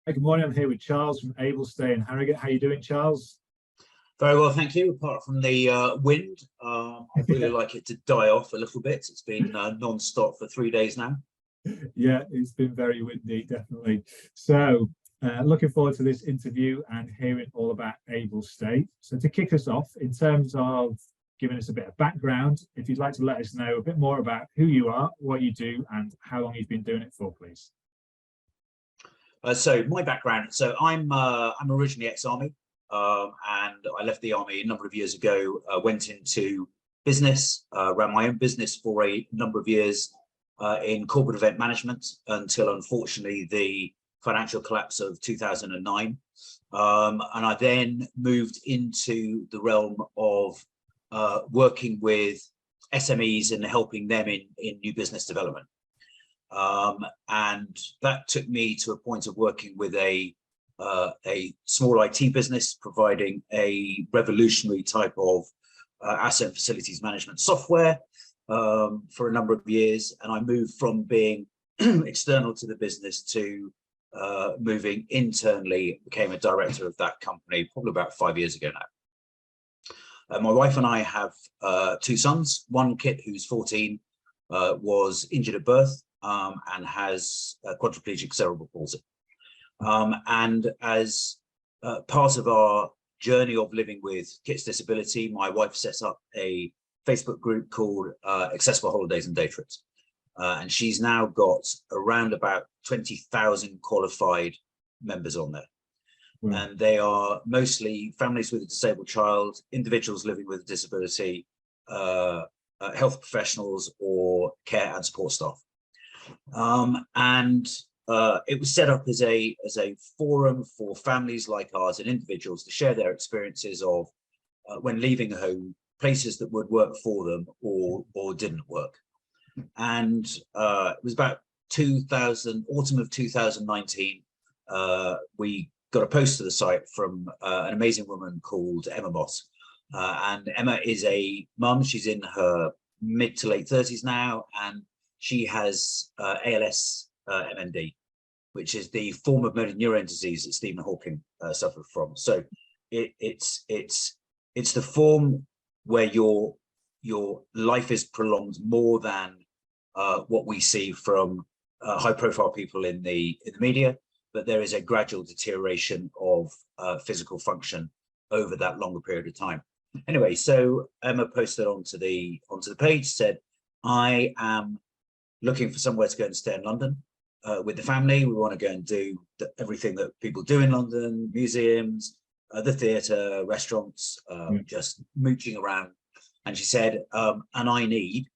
Hey, good morning. I'm here with Charles from Ablestay in Harrogate. How are you doing, Charles? Very well, thank you. Apart from the wind, I'd really like it to die off a little bit. It's been non-stop for 3 days now. Yeah, it's been very windy, definitely. So, looking forward to this interview and hearing all about Ablestay. So, to kick us off, in terms of giving us a bit of background, if you'd like to let us know a bit more about who you are, what you do, and how long you've been doing it for, please. So my background, I'm originally ex-army, and I left the army a number of years ago, went into business, ran my own business for a number of years in corporate event management until unfortunately the financial collapse of 2009. And I then moved into the realm of working with SMEs and helping them in new business development. And that took me to a point of working with a small IT business providing a revolutionary type of asset and facilities management software for a number of years. And I moved from being external to the business to moving internally, became a director of that company probably about 5 years ago now. My wife and I have two sons. One, Kit, who's 14, was injured at birth. And has quadriplegic cerebral palsy. And as part of our journey of living with Kit's disability, my wife set up a Facebook group called Accessible Holidays and Day Trips. And she's now got around about 20,000 qualified members on there. And they are mostly families with a disabled child, individuals living with a disability, health professionals, or care and support staff. It was set up as a forum for families like ours and individuals to share their experiences of when leaving home, places that would work for them or didn't work. And it was about autumn of 2019. We got a post to the site from an amazing woman called Emma Moss. And Emma is a mum. She's in her mid to late 30s now, and she has ALS MND, which is the form of motor neurone disease that Stephen Hawking suffered from. So it's the form where your life is prolonged more than what we see from high-profile people in the media, but there is a gradual deterioration of physical function over that longer period of time. Anyway, so Emma posted onto the page, said, "I am looking for somewhere to go and stay in London with the family. We want to go and do everything that people do in London, museums, the theatre, restaurants, just mooching around." And she said, and I need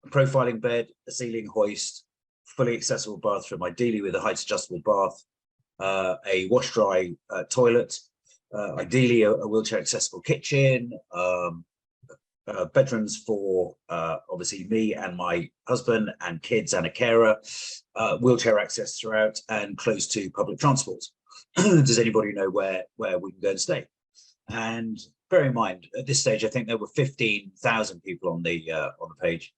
a profiling bed, a ceiling hoist, fully accessible bathroom, ideally with a height adjustable bath, a wash dry toilet, ideally a wheelchair accessible kitchen, bedrooms for obviously me and my husband and kids and a carer, wheelchair access throughout, and close to public transport. Does anybody know where we can go and stay? And bear in mind, at this stage, I think there were 15,000 people on the page,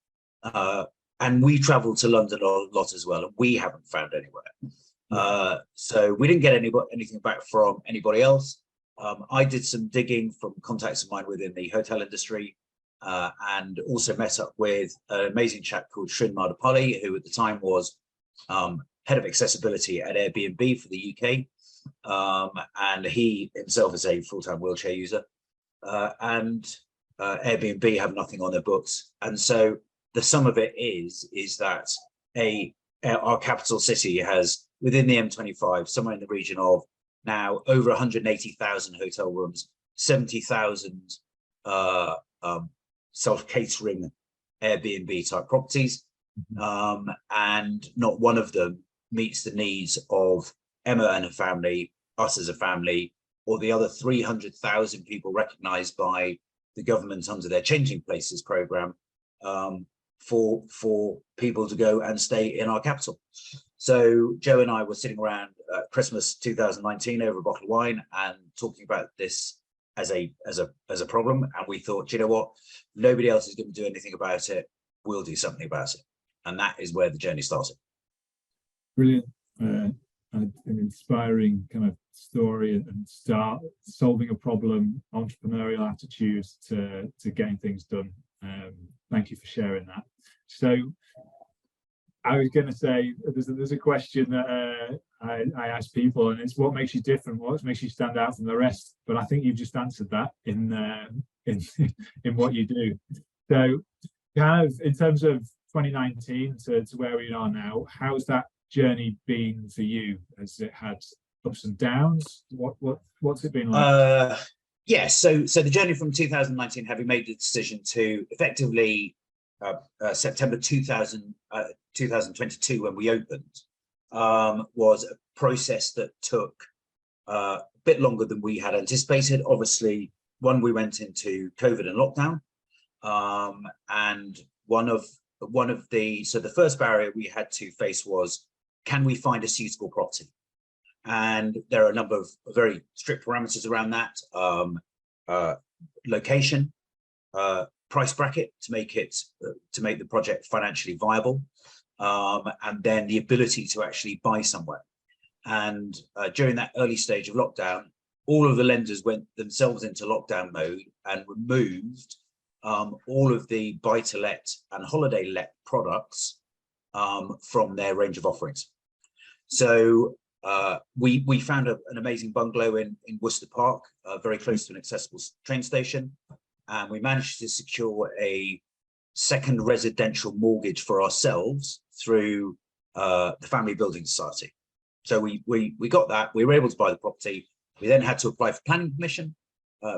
and we travel to London a lot as well, and we haven't found anywhere. So we didn't get anything back from anybody else. I did some digging from contacts of mine within the hotel industry. And also met up with an amazing chap called Srin Madapalli, who at the time was head of accessibility at Airbnb for the UK. And he himself is a full-time wheelchair user. And Airbnb have nothing on their books. And so the sum of it is that our capital city has, within the M25, somewhere in the region of now over 180,000 hotel rooms, 70,000 self-catering Airbnb type properties, and not one of them meets the needs of Emma and her family, us as a family, or the other 300,000 people recognized by the government under their Changing Places program for people to go and stay in our capital. So Joe and I were sitting around Christmas 2019 over a bottle of wine and talking about this as a problem, and we thought, you know what, nobody else is going to do anything about it, we'll do something about it. And that is where the journey started. Brilliant. an inspiring kind of story and start solving a problem, entrepreneurial attitudes to getting things done. Thank you for sharing that. So I was going to say there's a question that I ask people, and it's what makes you different, what makes you stand out from the rest. But I think you've just answered that in in what you do. So, kind of in terms of 2019 to where we are now, how's that journey been for you? Has it had ups and downs? What's it been like? Yes, so the journey from 2019, having made the decision to effectively September 2022 when we opened, was a process that took a bit longer than we had anticipated. Obviously, we went into COVID and lockdown, and one of the first barrier we had to face was, can we find a suitable property? And there are a number of very strict parameters around that. Location, price bracket to make the project financially viable, and then the ability to actually buy somewhere. And during that early stage of lockdown, all of the lenders went themselves into lockdown mode and removed all of the buy-to-let and holiday-let products from their range of offerings. So we found an amazing bungalow in Worcester Park, very close to an accessible train station, and we managed to secure a second residential mortgage for ourselves through the Family Building Society. So we got that. We were able to buy the property. We then had to apply for planning permission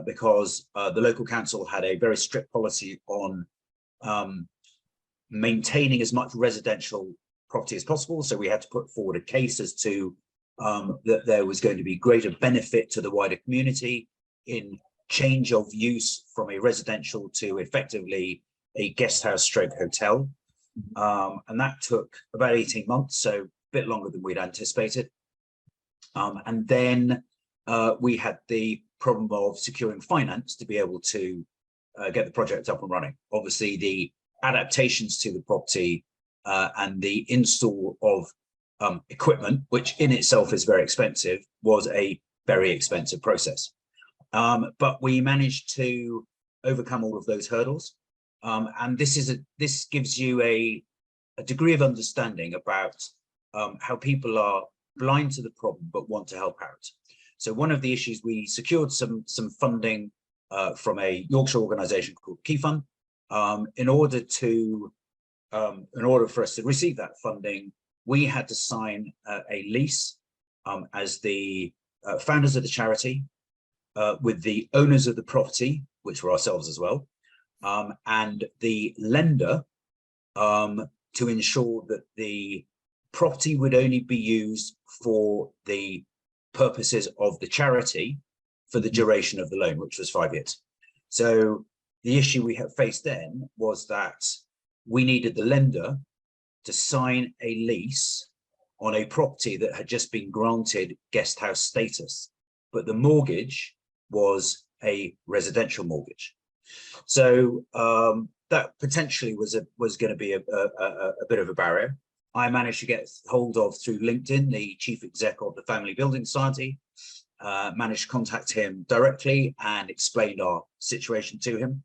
because the local council had a very strict policy on maintaining as much residential property as possible. So we had to put forward a case as to that there was going to be greater benefit to the wider community in change of use from a residential to effectively a guest house stroke hotel. And that took about 18 months, so a bit longer than we'd anticipated. And then we had the problem of securing finance to be able to get the project up and running. Obviously, the adaptations to the property and the install of equipment, which in itself is very expensive, was a very expensive process. But we managed to overcome all of those hurdles. And this gives you a degree of understanding about how people are blind to the problem but want to help out. So one of the issues, we secured some funding from a Yorkshire organisation called Key Fund. In order for us to receive that funding, we had to sign a lease as the founders of the charity with the owners of the property, which were ourselves as well, and the lender, to ensure that the property would only be used for the purposes of the charity for the duration of the loan, which was 5 years. So the issue we had faced then was that we needed the lender to sign a lease on a property that had just been granted guest house status, but the mortgage was a residential mortgage. So that potentially was going to be a bit of a barrier. I managed to get hold of, through LinkedIn, the chief exec of the Family Building Society, managed to contact him directly and explained our situation to him.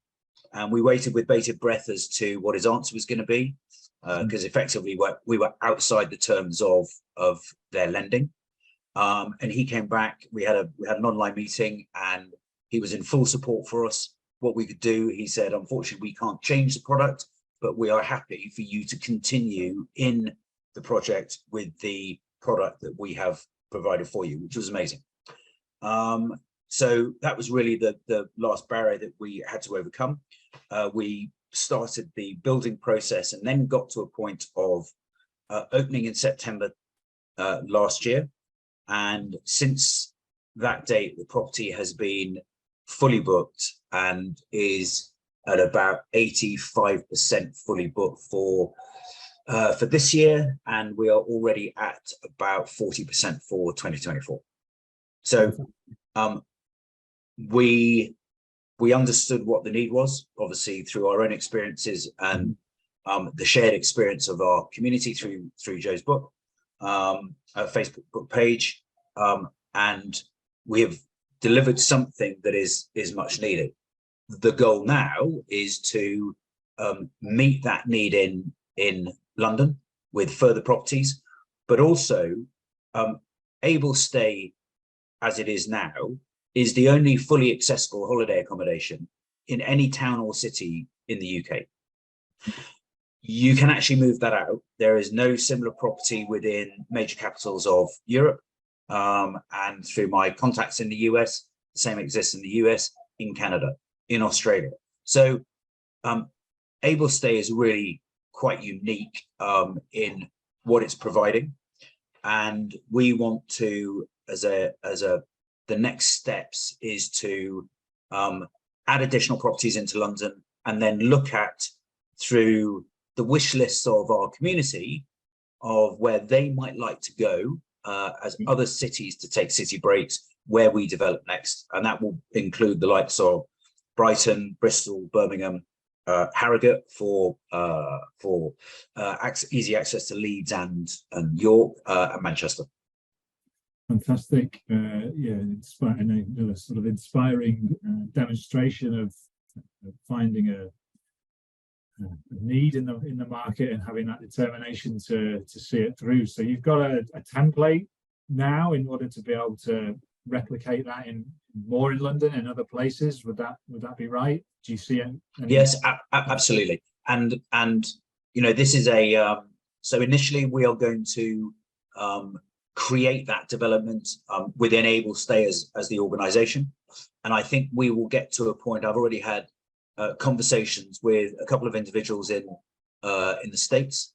And we waited with bated breath as to what his answer was going to be, because effectively we were outside the terms of their lending. And he came back. We had an online meeting, and he was in full support for us. What we could do, he said, unfortunately, we can't change the product, but we are happy for you to continue in the project with the product that we have provided for you, which was amazing. So that was really the last barrier that we had to overcome. We started the building process and then got to a point of opening in September last year. And since that date, the property has been fully booked and is at about 85% fully booked for this year, and we are already at about 40% for 2024. So we understood what the need was, obviously through our own experiences and the shared experience of our community through Joe's book. a Facebook page, and we have delivered something that is much needed. The goal now is to meet that need in London with further properties, but also Able Stay, as it is now, is the only fully accessible holiday accommodation in any town or city in the UK. You can actually move that out. There is no similar property within major capitals of Europe. And through my contacts in the US, the same exists in the US, in Canada, in Australia. So Able Stay is really quite unique in what it's providing. And we want to, the next steps is to add additional properties into London, and then look at, through the wish lists of our community, of where they might like to go as other cities to take city breaks, where we develop next. And that will include the likes of Brighton, Bristol, Birmingham, Harrogate for easy access to Leeds and York, and Manchester. Fantastic. Yeah, inspiring, another sort of inspiring demonstration of finding a need in the market and having that determination to see it through. So you've got a template now in order to be able to replicate that in more in London and other places. Would that be right? Do you see it? Yes, absolutely. And you know, this is a so initially we are going to create that development within Able Stay as the organization. And I think we will get to a point. I've already had conversations with a couple of individuals in the States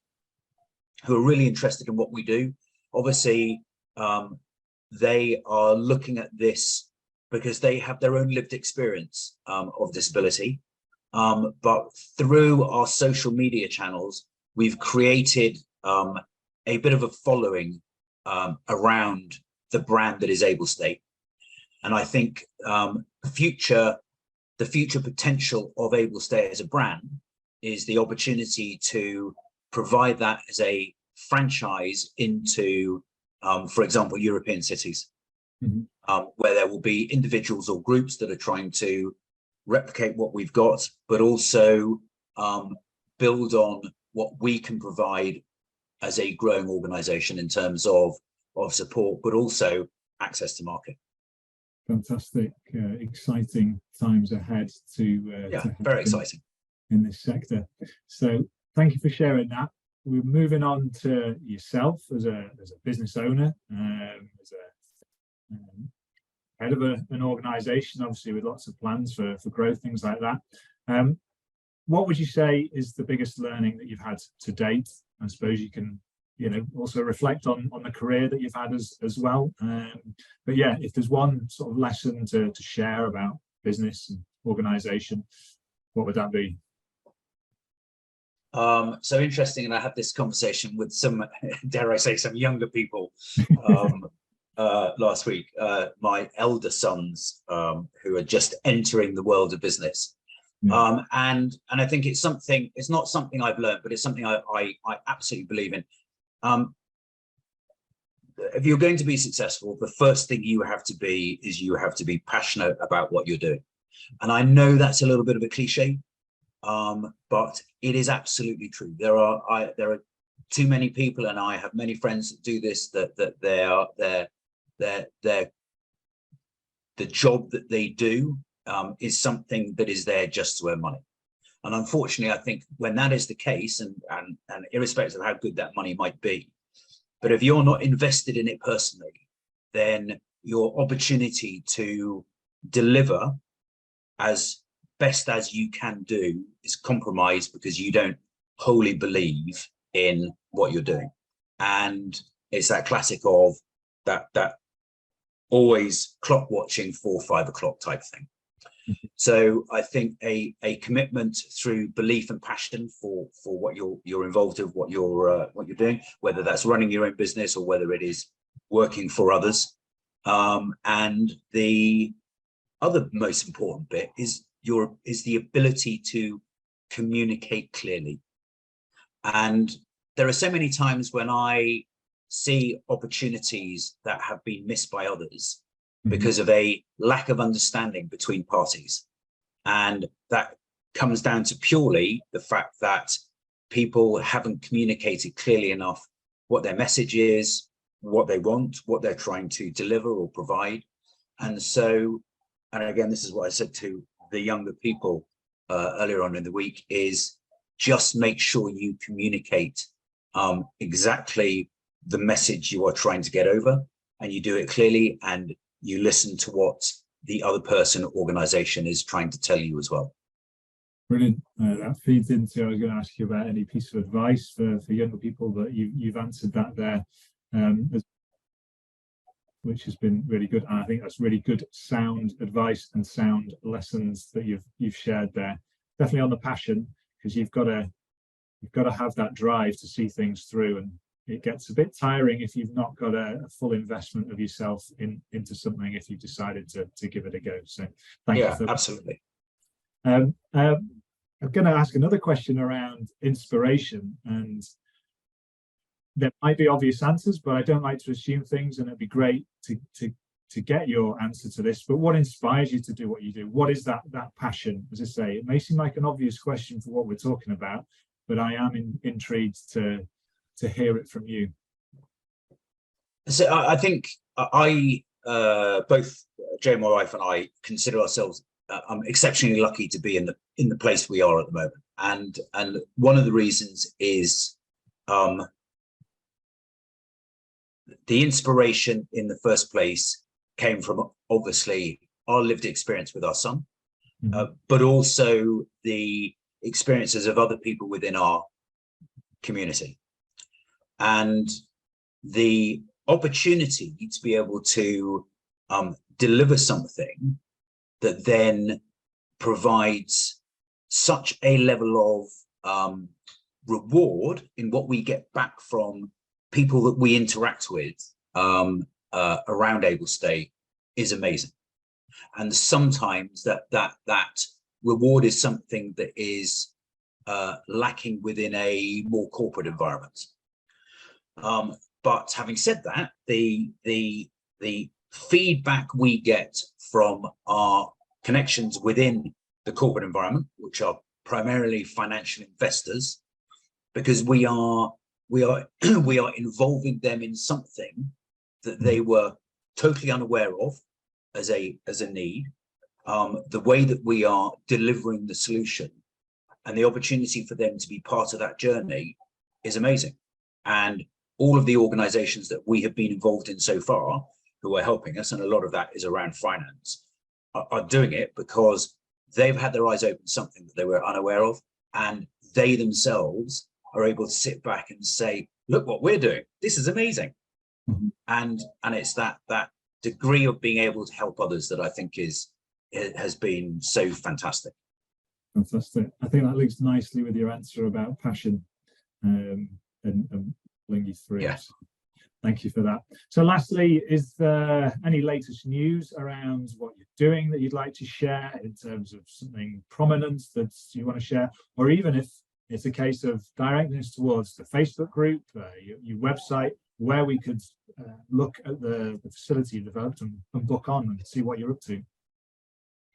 who are really interested in what we do. Obviously, they are looking at this because they have their own lived experience of disability. But through our social media channels, we've created a bit of a following around the brand that is Able Stay. And I think the future potential of Able Stay as a brand is the opportunity to provide that as a franchise into, for example, European cities, where there will be individuals or groups that are trying to replicate what we've got, but also build on what we can provide as a growing organization in terms of support, but also access to market. Fantastic, exciting times ahead to very exciting in this sector. So thank you for sharing that. We're moving on to yourself as a business owner, as a head of an organization, obviously with lots of plans for growth, things like that. What would you say is the biggest learning that you've had to date? I suppose you can, also reflect on the career that you've had as well. But yeah, if there's one sort of lesson to share about business and organization, what would that be? So interesting, and I had this conversation with some, dare I say, some younger people last week. My elder sons, who are just entering the world of business. And I think it's not something I've learned, but it's something I absolutely believe in. If you're going to be successful, the first thing you have to be passionate about what you're doing. And I know that's a little bit of a cliche, but it is absolutely true. There are too many people, and I have many friends that do this, that the job that they do is something that is there just to earn money. And unfortunately, I think when that is the case, and irrespective of how good that money might be, but if you're not invested in it personally, then your opportunity to deliver as best as you can do is compromised because you don't wholly believe in what you're doing. And it's that classic of that always clock watching 4 or 5 o'clock type thing. So I think a commitment through belief and passion for what you're involved with, what you're doing, whether that's running your own business or whether it is working for others. And the other most important bit is the ability to communicate clearly. And there are so many times when I see opportunities that have been missed by others Mhm. because of a lack of understanding between parties. And that comes down to purely the fact that people haven't communicated clearly enough what their message is, what they want, what they're trying to deliver or provide. And so, and again, this is what I said to the younger people earlier on in the week, is just make sure you communicate exactly the message you are trying to get over, and you do it clearly, and you listen to what the other person or organization is trying to tell you as well. Brilliant. That feeds into, I was going to ask you about any piece of advice for younger people, but you've answered that there, which has been really good. And I think that's really good sound advice and sound lessons that you've shared there. Definitely on the passion, because you've got to have that drive to see things through, and it gets a bit tiring if you've not got a full investment of yourself into something, if you've decided to give it a go. So thank you for that. Absolutely. I'm going to ask another question around inspiration, and there might be obvious answers, but I don't like to assume things, and it'd be great to get your answer to this. But what inspires you to do what you do? What is that passion? As I say, it may seem like an obvious question for what we're talking about, but I am intrigued to hear it from you. So I think both Jay, my wife, and I consider ourselves exceptionally lucky to be in the place we are at the moment, and one of the reasons is the inspiration in the first place came from obviously our lived experience with our son, but also the experiences of other people within our community, and the opportunity to be able to deliver something that then provides such a level of reward in what we get back from people that we interact with around Ablestay is amazing. And sometimes that reward is something that is lacking within a more corporate environment. But having said that, the feedback we get from our connections within the corporate environment, which are primarily financial investors, because we are involving them in something that they were totally unaware of as a need, the way that we are delivering the solution and the opportunity for them to be part of that journey is amazing. And all of the organizations that we have been involved in so far who are helping us, and a lot of that is around finance, are doing it because they've had their eyes open to something that they were unaware of, and they themselves are able to sit back and say, look what we're doing, this is amazing. And it's that degree of being able to help others that I think has been so fantastic. Fantastic. I think that links nicely with your answer about passion and pulling you through. Yeah. Thank you for that. So lastly, is there any latest news around what you're doing that you'd like to share in terms of something prominent that you want to share, or even if it's a case of directing us towards the Facebook group, your website, where we could look at the facility you developed and book on and see what you're up to?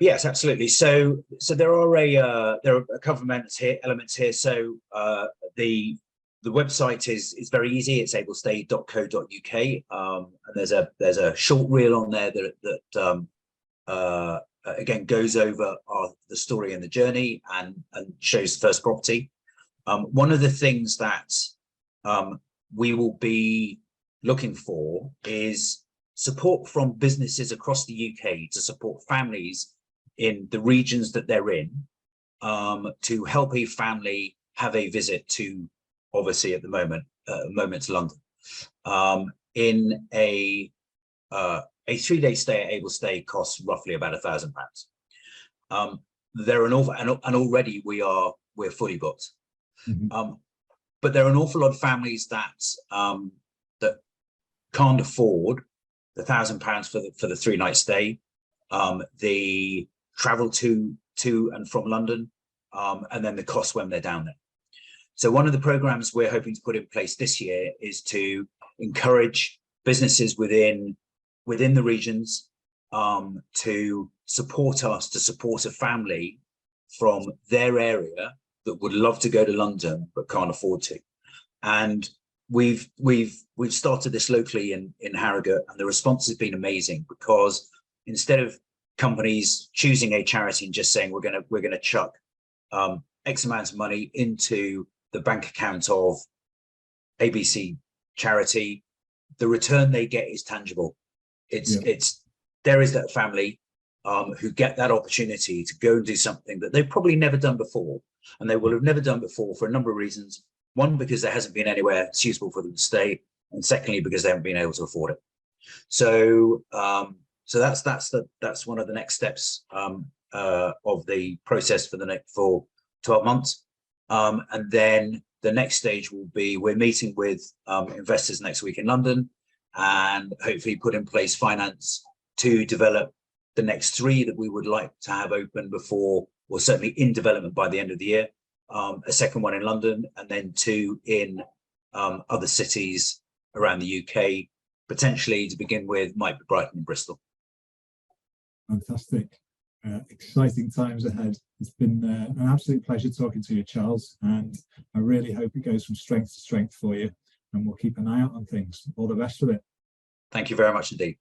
Yes, absolutely. So there are a couple of elements here. So the website is very easy. It's ablestay.co.uk, and there's a short reel on there that again goes over the story and the journey and shows the first property. One of the things that we will be looking for is support from businesses across the UK to support families in the regions that they're in, to help a family have a visit to, obviously at the moment, to London. In a 3-day stay at Ablestay costs roughly about £1,000. There are an awful, and already we're fully booked. But there are an awful lot of families that that can't afford the £1,000 for the 3-night stay, the travel to and from London, and then the cost when they're down there. So one of the programs we're hoping to put in place this year is to encourage businesses within the regions to support us, to support a family from their area that would love to go to London but can't afford to. And we've started this locally in Harrogate, and the response has been amazing, because instead of companies choosing a charity and just saying we're gonna chuck X amount of money into the bank account of ABC charity, the return they get is tangible. There is that family who get that opportunity to go and do something that they've probably never done before, and they will have never done before for a number of reasons. One, because there hasn't been anywhere suitable for them to stay, and secondly, because they haven't been able to afford it. So that's one of the next steps of the process for 12 months. And then the next stage will be, we're meeting with investors next week in London, and hopefully put in place finance to develop the next 3 that we would like to have open before, or certainly in development by the end of the year. A second one in London, and then 2 in other cities around the UK, potentially to begin with, might be Brighton and Bristol. Fantastic. Exciting times ahead. It's been an absolute pleasure talking to you, Charles, and I really hope it goes from strength to strength for you, and we'll keep an eye out on things. All the best with it. Thank you very much indeed.